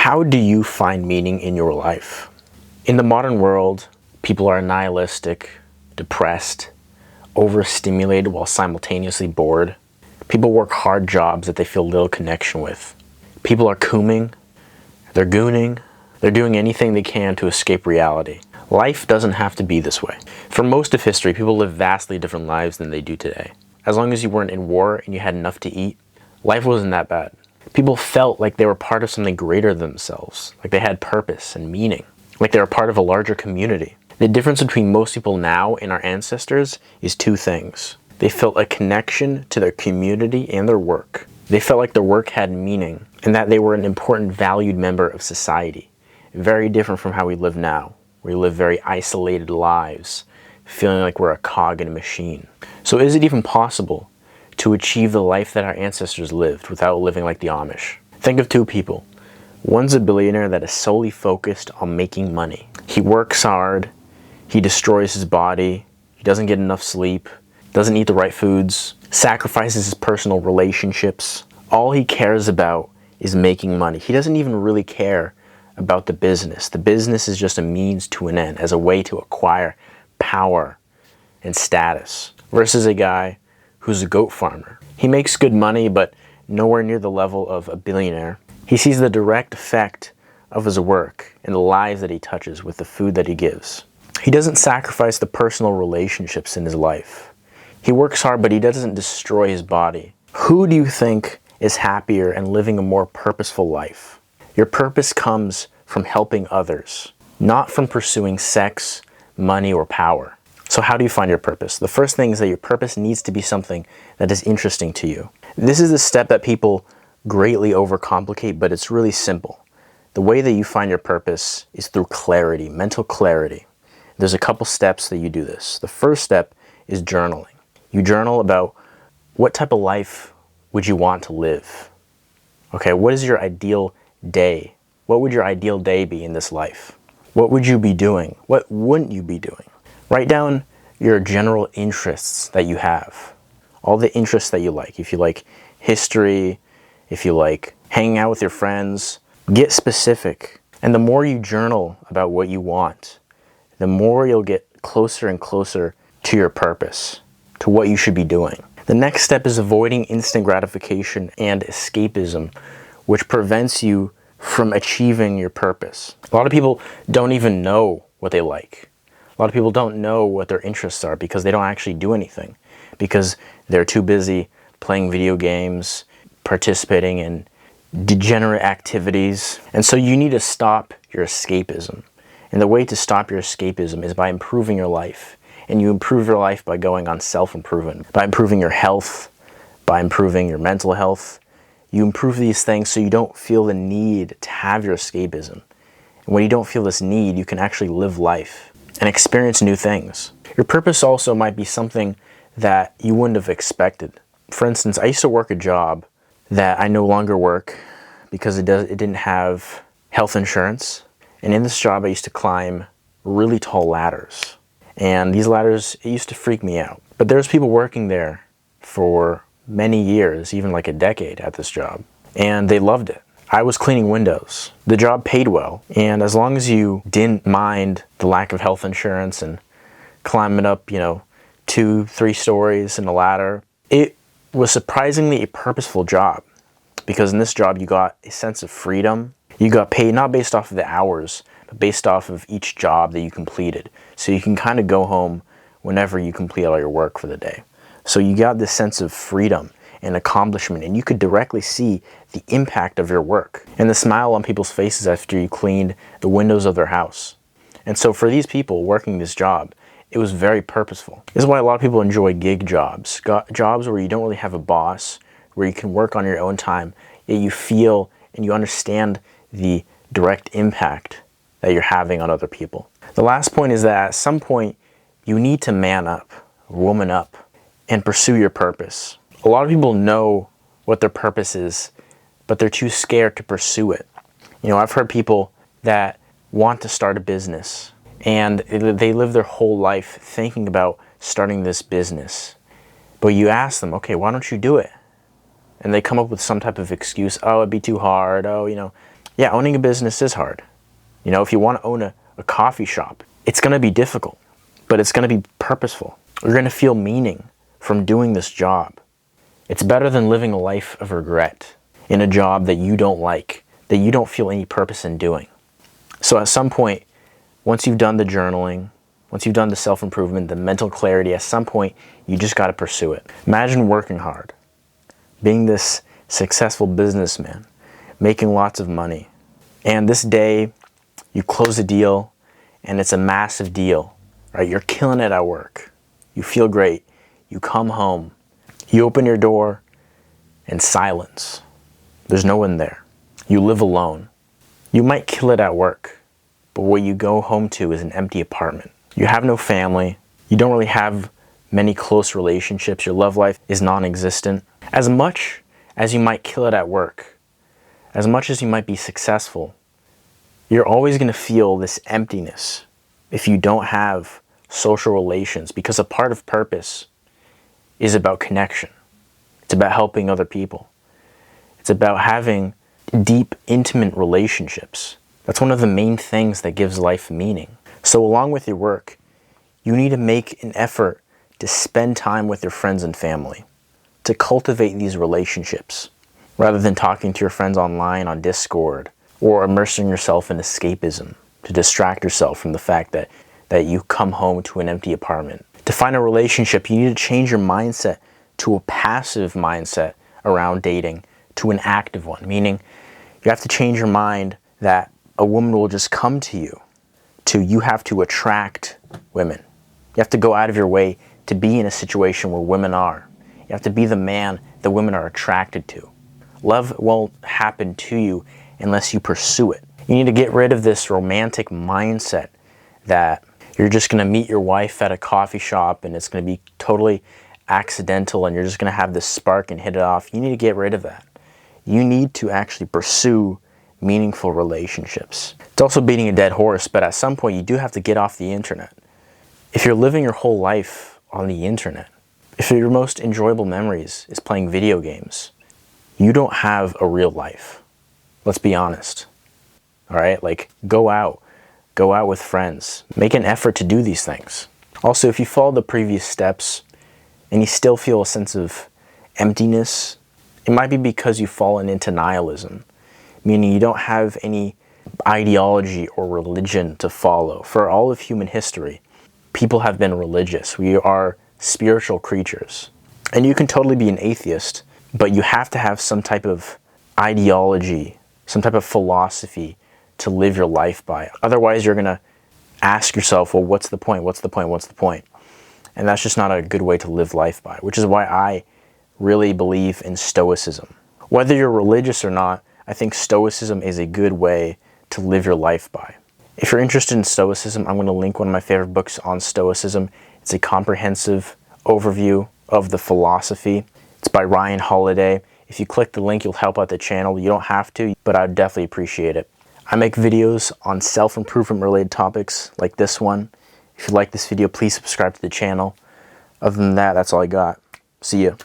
How do you find meaning in your life? In the modern world, people are nihilistic, depressed, overstimulated while simultaneously bored. People work hard jobs that they feel little connection with. People are cooming, they're gooning, they're doing anything they can to escape reality. Life doesn't have to be this way. For most of history, people lived vastly different lives than they do today. As long as you weren't in war and you had enough to eat, life wasn't that bad. People felt like they were part of something greater than themselves, like they had purpose and meaning, like they were part of a larger community. The difference between most people now and our ancestors is two things. They felt a connection to their community and their work. They felt like their work had meaning and that they were an important, valued member of society. Very different from how we live now. We live very isolated lives, feeling like we're a cog in a machine. So is it even possible to achieve the life that our ancestors lived without living like the Amish? Think of two people. One's a billionaire that is solely focused on making money. He works hard, he destroys his body, he doesn't get enough sleep, doesn't eat the right foods, sacrifices his personal relationships. All he cares about is making money. He doesn't even really care about the business. The business is just a means to an end, as a way to acquire power and status. Versus a guy who's a goat farmer. He makes good money, but nowhere near the level of a billionaire. He sees the direct effect of his work and the lives that he touches with the food that he gives. He doesn't sacrifice the personal relationships in his life. He works hard, but he doesn't destroy his body. Who do you think is happier and living a more purposeful life? Your purpose comes from helping others, not from pursuing sex, money, or power. So how do you find your purpose? The first thing is that your purpose needs to be something that is interesting to you. This is a step that people greatly overcomplicate, but it's really simple. The way that you find your purpose is through clarity, mental clarity. There's a couple steps that you do this. The first step is journaling. You journal about what type of life would you want to live? Okay, what is your ideal day? What would your ideal day be in this life? What would you be doing? What wouldn't you be doing? Write down your general interests that you have. All the interests that you like. If you like history, if you like hanging out with your friends, get specific. And the more you journal about what you want, the more you'll get closer and closer to your purpose, to what you should be doing. The next step is avoiding instant gratification and escapism, which prevents you from achieving your purpose. A lot of people don't even know what they like. A lot of people don't know what their interests are because they don't actually do anything, because they're too busy playing video games, participating in degenerate activities. And so you need to stop your escapism. And the way to stop your escapism is by improving your life. And you improve your life by going on self-improvement, by improving your health, by improving your mental health. You improve these things so you don't feel the need to have your escapism. And when you don't feel this need, you can actually live life and experience new things. Your purpose also might be something that you wouldn't have expected. For instance, I used to work a job that I no longer work because it didn't have health insurance. And in this job, I used to climb really tall ladders. And these ladders, it used to freak me out. But there's people working there for many years, even like a decade at this job. And they loved it. I was cleaning windows. The job paid well. And as long as you didn't mind the lack of health insurance and climbing up, 2-3 stories in a ladder, it was surprisingly a purposeful job. Because in this job, you got a sense of freedom. You got paid not based off of the hours, but based off of each job that you completed. So you can kind of go home whenever you complete all your work for the day. So you got this sense of freedom and accomplishment, and you could directly see the impact of your work and the smile on people's faces after you cleaned the windows of their house. And so for these people working this job, it was very purposeful. This is why a lot of people enjoy gig jobs, jobs where you don't really have a boss, where you can work on your own time, yet you feel and you understand the direct impact that you're having on other people. The last point is that at some point, you need to man up, woman up, and pursue your purpose. A lot of people know what their purpose is, but they're too scared to pursue it. I've heard people that want to start a business, and they live their whole life thinking about starting this business. But you ask them, okay, why don't you do it? And they come up with some type of excuse. Oh, it'd be too hard. Oh, Yeah, owning a business is hard. You know, if you want to own a coffee shop, it's going to be difficult, but it's going to be purposeful. You're going to feel meaning from doing this job. It's better than living a life of regret in a job that you don't like, that you don't feel any purpose in doing. So at some point, once you've done the journaling, once you've done the self-improvement, the mental clarity, at some point, you just got to pursue it. Imagine working hard, being this successful businessman, making lots of money. And this day, you close a deal, and it's a massive deal, right? You're killing it at work. You feel great. You come home. You open your door, and silence. There's no one there. You live alone. You might kill it at work, but what you go home to is an empty apartment. You have no family. You don't really have many close relationships. Your love life is non-existent. As much as you might kill it at work, as much as you might be successful, you're always going to feel this emptiness if you don't have social relations, because a part of purpose is about connection. It's about helping other people. It's about having deep, intimate relationships. That's one of the main things that gives life meaning. So along with your work, you need to make an effort to spend time with your friends and family, to cultivate these relationships, rather than talking to your friends online on Discord or immersing yourself in escapism to distract yourself from the fact that you come home to an empty apartment. To find a relationship, you need to change your mindset to a passive mindset around dating to an active one, meaning you have to change your mind that a woman will just come to you, to you have to attract women. You have to go out of your way to be in a situation where women are. You have to be the man that women are attracted to. Love won't happen to you unless you pursue it. You need to get rid of this romantic mindset that you're just going to meet your wife at a coffee shop and it's going to be totally accidental and you're just going to have this spark and hit it off. You need to get rid of that. You need to actually pursue meaningful relationships. It's also beating a dead horse, but at some point you do have to get off the internet. If you're living your whole life on the internet, if your most enjoyable memories is playing video games, you don't have a real life. Let's be honest. All right? Like, go out with friends. Make an effort to do these things. Also, if you follow the previous steps and you still feel a sense of emptiness, it might be because you've fallen into nihilism, meaning you don't have any ideology or religion to follow. For all of human history, people have been religious. We are spiritual creatures. And you can totally be an atheist, but you have to have some type of ideology, some type of philosophy to live your life by. Otherwise, you're going to ask yourself, well, what's the point? What's the point? What's the point? And that's just not a good way to live life by, which is why I really believe in Stoicism. Whether you're religious or not, I think Stoicism is a good way to live your life by. If you're interested in Stoicism, I'm going to link one of my favorite books on Stoicism. It's a comprehensive overview of the philosophy. It's by Ryan Holiday. If you click the link, you'll help out the channel. You don't have to, but I'd definitely appreciate it. I make videos on self-improvement related topics like this one. If you like this video, please subscribe to the channel. Other than that, that's all I got. See ya.